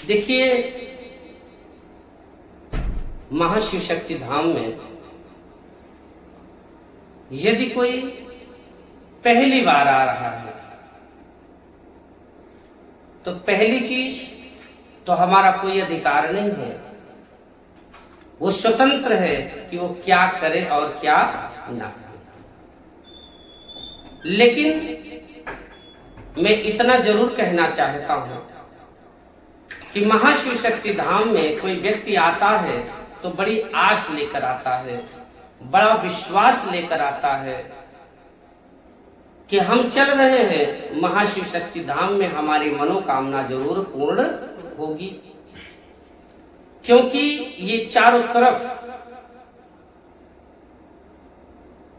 देखिए, महाशिव शक्ति धाम में यदि कोई पहली बार आ रहा है तो पहली चीज तो हमारा कोई अधिकार नहीं है, वो स्वतंत्र है कि वो क्या करे और क्या ना करे। लेकिन मैं इतना जरूर कहना चाहता हूं कि महाशिव शक्ति धाम में कोई व्यक्ति आता है तो बड़ी आस लेकर आता है, बड़ा विश्वास लेकर आता है कि हम चल रहे हैं महाशिव शक्ति धाम में, हमारी मनोकामना जरूर पूर्ण होगी। क्योंकि ये चारों तरफ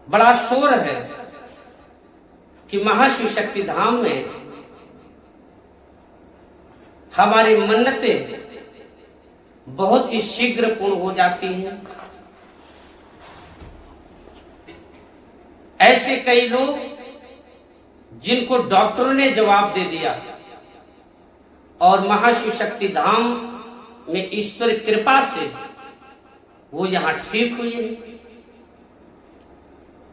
बड़ा शोर है कि महाशिव शक्ति धाम में हमारी मन्नतें बहुत ही शीघ्र पूर्ण हो जाती हैं। ऐसे कई लोग जिनको डॉक्टरों ने जवाब दे दिया और महाशिव शक्ति धाम में ईश्वर कृपा से वो यहां ठीक हुए।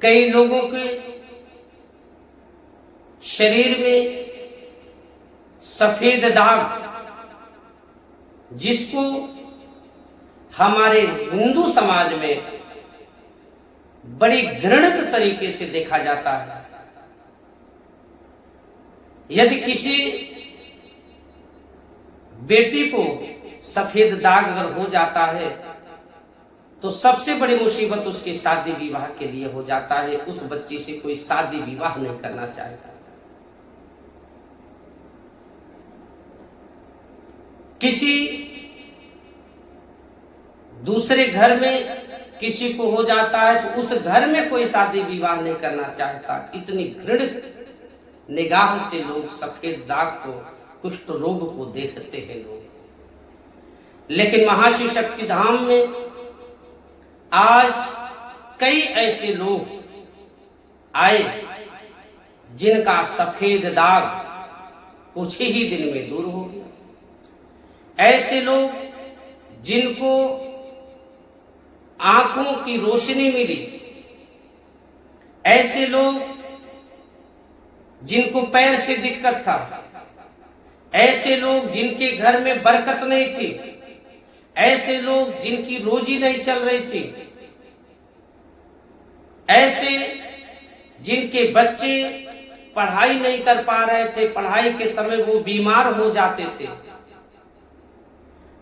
कई लोगों के शरीर में सफेद दाग, जिसको हमारे हिंदू समाज में बड़ी घृणित तरीके से देखा जाता है। यदि किसी बेटी को सफेद दाग अगर हो जाता है तो सबसे बड़ी मुसीबत उसके शादी विवाह के लिए हो जाता है। उस बच्ची से कोई शादी विवाह नहीं करना चाहता। किसी दूसरे घर में किसी को हो जाता है तो उस घर में कोई शादी विवाह नहीं करना चाहता। इतनी घृणित निगाह से लोग सफेद दाग को, कुष्ठ रोग को देखते हैं लोग। लेकिन महाशिव शक्ति धाम में आज कई ऐसे लोग आए जिनका सफेद दाग कुछ ही दिन में दूर हो गया। ऐसे लोग जिनको आंखों की रोशनी मिली, ऐसे लोग जिनको पैर से दिक्कत था, ऐसे लोग जिनके घर में बरकत नहीं थी, ऐसे लोग जिनकी रोजी नहीं चल रही थी, ऐसे जिनके बच्चे पढ़ाई नहीं कर पा रहे थे, पढ़ाई के समय वो बीमार हो जाते थे,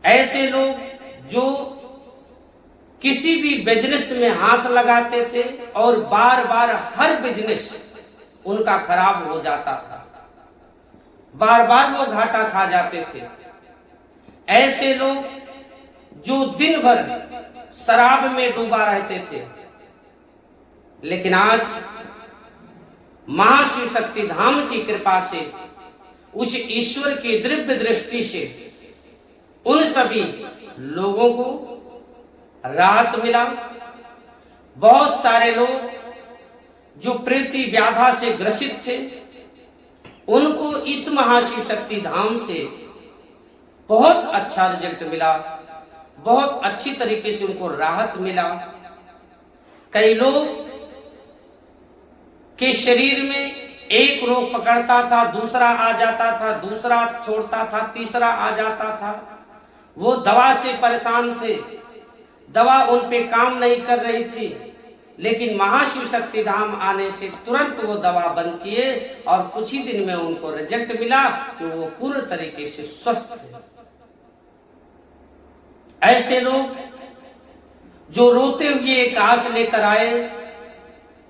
ऐसे लोग जो किसी भी बिजनेस में हाथ लगाते थे और बार बार हर बिजनेस उनका खराब हो जाता था, बार बार वो घाटा खा जाते थे, ऐसे लोग जो दिन भर शराब में डूबा रहते थे। लेकिन आज महाशिव शक्ति धाम की कृपा से, उस ईश्वर की दिव्य दृष्टि से उन सभी लोगों को राहत मिला। बहुत सारे लोग जो प्रीति व्याधा से ग्रसित थे, उनको इस महाशिव शक्ति धाम से बहुत अच्छा रिजल्ट मिला, बहुत अच्छी तरीके से उनको राहत मिला। कई लोग के शरीर में एक रोग पकड़ता था, दूसरा आ जाता था, दूसरा छोड़ता था, तीसरा आ जाता था। वो दवा से परेशान थे, दवा उन पे काम नहीं कर रही थी, लेकिन महाशिव शक्ति धाम आने से तुरंत वो दवा बंद किए और कुछ ही दिन में उनको रिजल्ट मिला कि वो पूर्ण तरीके से स्वस्थ है। ऐसे लोग जो रोते हुए एक आस लेकर आए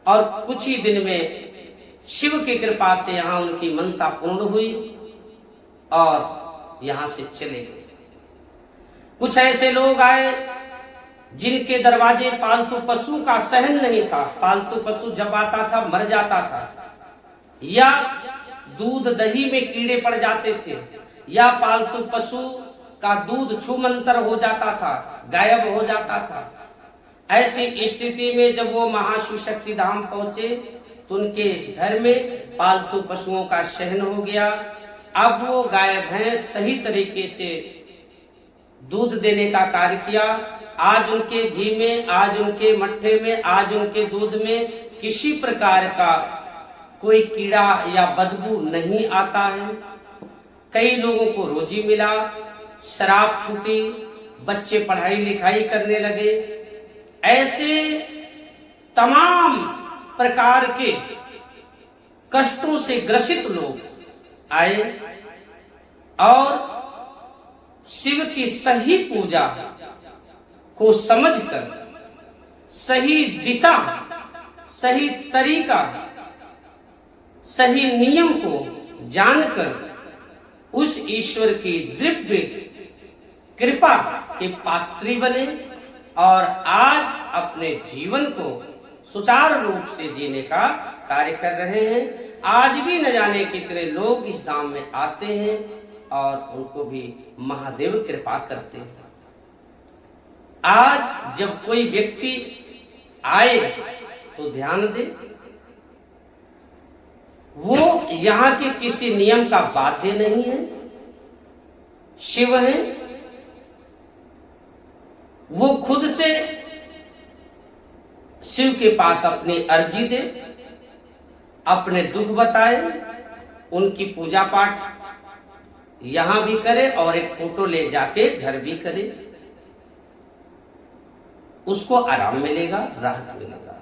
और कुछ ही दिन में शिव की कृपा से यहां उनकी मनसा पूर्ण हुई और यहां से चले गए। कुछ ऐसे लोग आए जिनके दरवाजे पालतू पशु का सहन नहीं था, पालतू पशु जब आता था मर जाता था, या दूध दही में कीड़े पड़ जाते थे, या पालतू पशु का दूध छूमंतर हो जाता था, गायब हो जाता था। ऐसी स्थिति में जब वो महाशिव शक्ति धाम पहुंचे तो उनके घर में पालतू पशुओं का सहन हो गया। अब वो गाय भैंस सही तरीके से दूध देने का कार्य किया। आज उनके घी में, आज उनके मट्ठे में, आज उनके दूध में किसी प्रकार का कोई कीड़ा या बदबू नहीं आता है। कई लोगों को रोजी मिला, शराब छूटी, बच्चे पढ़ाई लिखाई करने लगे। ऐसे तमाम प्रकार के कष्टों से ग्रसित लोग आए और शिव की सही पूजा को समझकर, सही दिशा, सही तरीका, सही नियम को जानकर उस ईश्वर की दिव्य कृपा के पात्री बने और आज अपने जीवन को सुचारू रूप से जीने का कार्य कर रहे हैं। आज भी न जाने कितने लोग इस धाम में आते हैं और उनको भी महादेव कृपा करते हैं। आज जब कोई व्यक्ति आए तो ध्यान दे, वो यहाँ के किसी नियम का बाध्य नहीं है। शिव है, वो खुद से शिव के पास अपनी अर्जी दे, अपने दुख बताए, उनकी पूजा पाठ यहां भी करे और एक फोटो ले जाके घर भी करे, उसको आराम मिलेगा, राहत मिलेगा।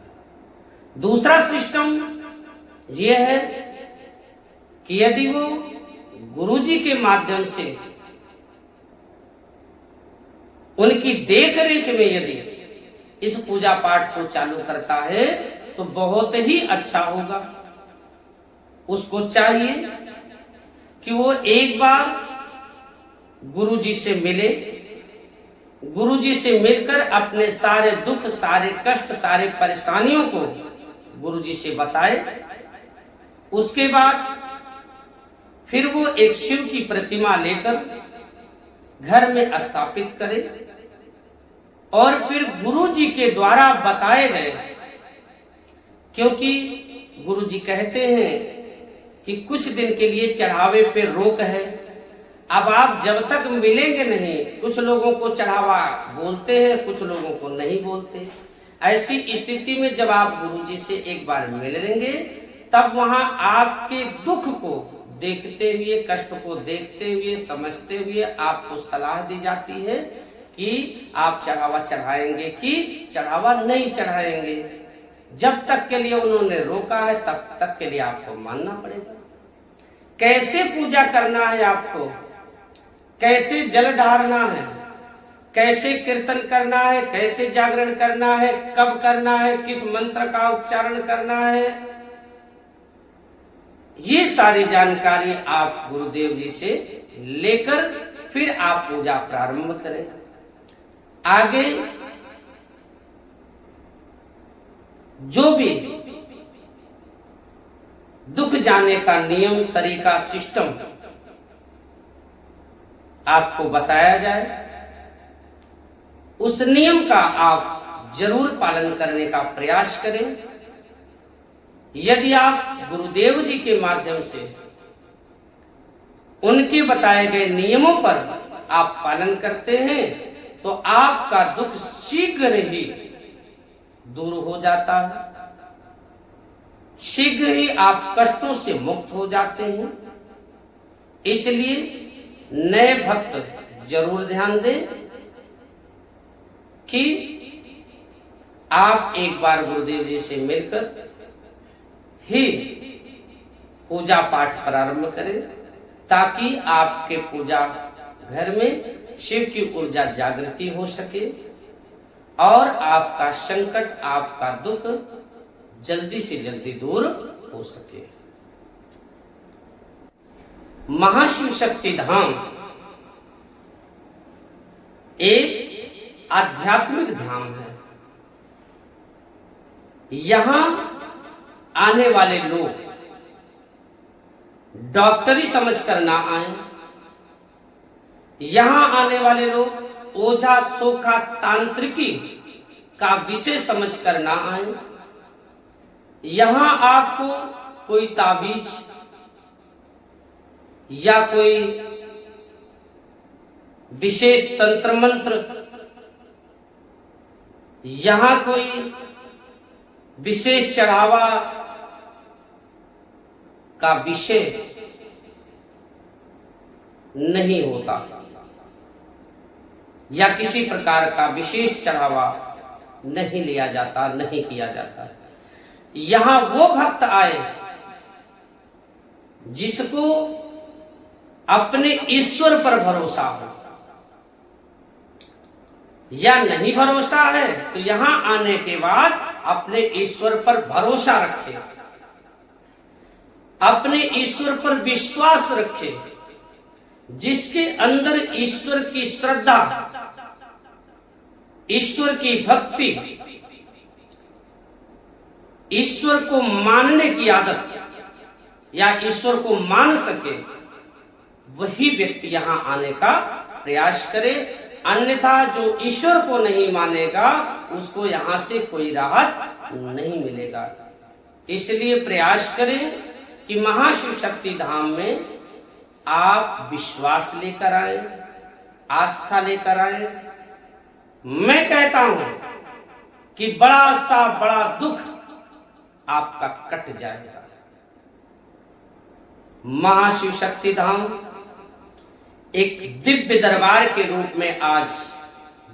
दूसरा सिस्टम यह है कि यदि वो गुरुजी के माध्यम से उनकी देख रेख में यदि इस पूजा पाठ को चालू करता है तो बहुत ही अच्छा होगा। उसको चाहिए कि वो एक बार गुरुजी से मिले, गुरुजी से मिलकर अपने सारे दुख, सारे कष्ट, सारे परेशानियों को गुरुजी से बताए। उसके बाद फिर वो एक शिव की प्रतिमा लेकर घर में स्थापित करे और फिर गुरुजी के द्वारा बताए गए, क्योंकि गुरुजी कहते हैं कि कुछ दिन के लिए चढ़ावे पे रोक है। अब आप जब तक मिलेंगे नहीं, कुछ लोगों को चढ़ावा बोलते हैं, कुछ लोगों को नहीं बोलते। ऐसी स्थिति में जब आप गुरुजी से एक बार मिलेंगे तब वहां आपके दुख को देखते हुए, कष्ट को देखते हुए, समझते हुए आपको सलाह दी जाती है कि आप चढ़ावा चढ़ाएंगे कि चढ़ावा नहीं चढ़ाएंगे। जब तक के लिए उन्होंने रोका है तब तक के लिए आपको मानना पड़ेगा। कैसे पूजा करना है आपको, कैसे जल ढारना है, कैसे कीर्तन करना है, कैसे जागरण करना है, कब करना है, किस मंत्र का उच्चारण करना है, ये सारी जानकारी आप गुरुदेव जी से लेकर फिर आप पूजा प्रारंभ करें। आगे जो भी दुख जाने का नियम, तरीका, सिस्टम आपको बताया जाए, उस नियम का आप जरूर पालन करने का प्रयास करें। यदि आप गुरुदेव जी के माध्यम से उनके बताए गए नियमों पर आप पालन करते हैं तो आपका दुख शीघ्र ही दूर हो जाता है, शीघ्र ही आप कष्टों से मुक्त हो जाते हैं। इसलिए नए भक्त जरूर ध्यान दें कि आप एक बार गुरुदेव जी से मिलकर ही पूजा पाठ प्रारंभ करें, ताकि आपके पूजा घर में शिव की ऊर्जा जागृति हो सके और आपका संकट, आपका दुख जल्दी से जल्दी दूर हो सके। महाशिव शक्ति धाम एक आध्यात्मिक धाम है। यहां आने वाले लोग डॉक्टरी समझकर ना आए, यहां आने वाले लोग ओझा, सोखा, तांत्रिकी का विषय समझकर ना आए। यहां आपको कोई ताबीज या कोई विशेष तंत्र मंत्र, यहां कोई विशेष चढ़ावा का विषय नहीं होता या किसी प्रकार का विशेष चढ़ावा नहीं लिया जाता, नहीं किया जाता। यहां वो भक्त आए जिसको अपने ईश्वर पर भरोसा हो, या नहीं भरोसा है तो यहां आने के बाद अपने ईश्वर पर भरोसा रखे, अपने ईश्वर पर विश्वास रखे। जिसके अंदर ईश्वर की श्रद्धा, ईश्वर की भक्ति, ईश्वर को मानने की आदत या ईश्वर को मान सके, वही व्यक्ति यहां आने का प्रयास करे। अन्यथा जो ईश्वर को नहीं मानेगा उसको यहां से कोई राहत नहीं मिलेगा। इसलिए प्रयास करें कि महाशिव शक्ति धाम में आप विश्वास लेकर आए, आस्था लेकर आए। मैं कहता हूं कि बड़ा सा बड़ा दुख आपका कट जाएगा। महाशिव शक्ति धाम एक दिव्य दरबार के रूप में आज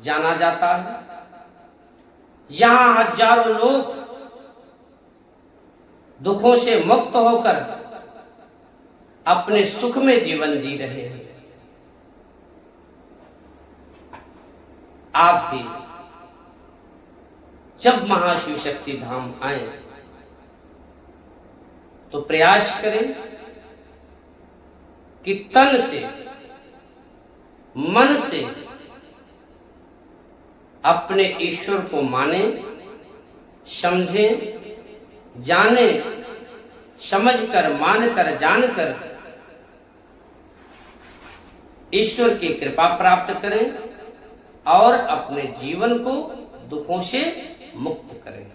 जाना जाता है। यहां हजारों लोग दुखों से मुक्त होकर अपने सुख में जीवन जी रहे हैं। आप भी जब महाशिव शक्ति धाम आए तो प्रयास करें कि तन से, मन से अपने ईश्वर को माने, समझे, जाने, समझकर, मानकर, जानकर ईश्वर की कृपा प्राप्त करें और अपने जीवन को दुखों से मुक्त करें।